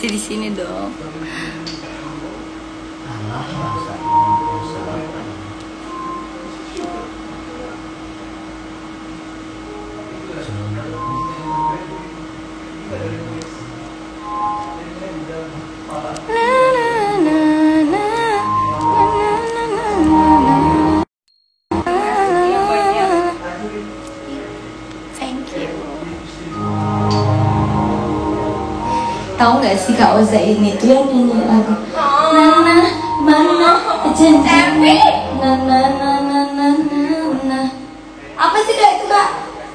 Masih di sini dong. Alah, masa Thank you. Tahu nggak sih Kak Oza ini tuh yang nyanyi lagu Nana mana janji Nana. Apa sih Kak itu Kak?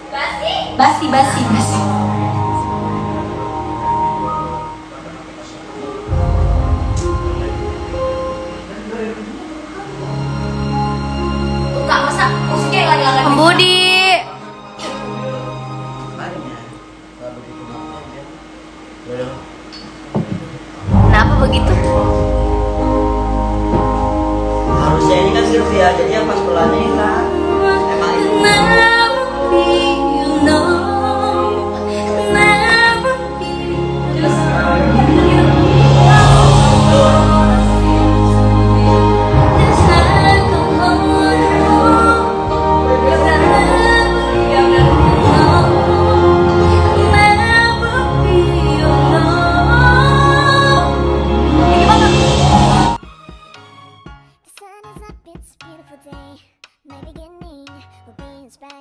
Basi. Tuh Kak, masa musiknya hilang-hilangan. Budi. Kenapa begitu? harusnya ini kan Sylvia, jadi yang pas pelannya hilang. Emang itu It's a beautiful day. My beginning will be inspired.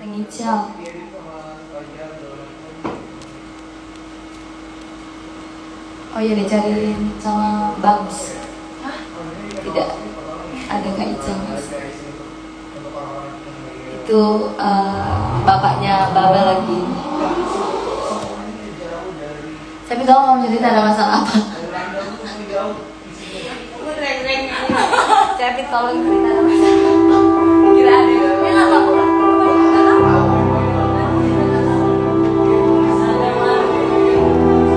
Peng hijau. Oh iya dicariin sama Bagus. Hah? Tidak ada Kak Ica Mas. Itu bapaknya Baba lagi. Tapi kamu mau cerita ada masalah apa? Tapi tolong cerita ada masalah. Kira ada. Ini nggak apa-apa.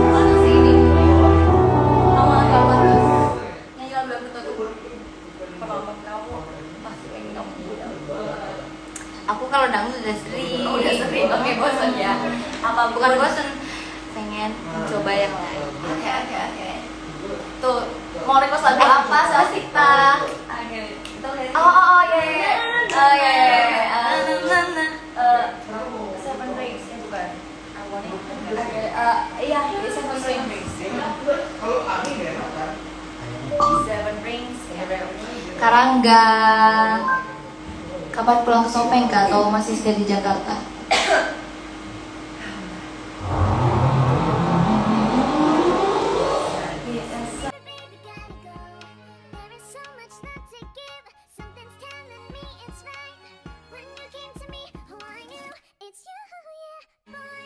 Mana sih ini? Kamu agak bagus. Nyanyi lagu yang betul. Penonton kamu pasti pengen kamu bilang. Aku kalau dangdut sudah sering. Oh, udah sering. Oke, bosan ya. Apa Bukan bosan, pengen mencoba yang lain. Oke. Tuh, mau request lagu apa, Sasita? Oh, ya. Oh, ya. Seven Rings, ya bukan? Iya, Seven Rings. Seven Rings. Karangga. Kapan pulang ke Sopeng Kak? Atau masih stay di Jakarta?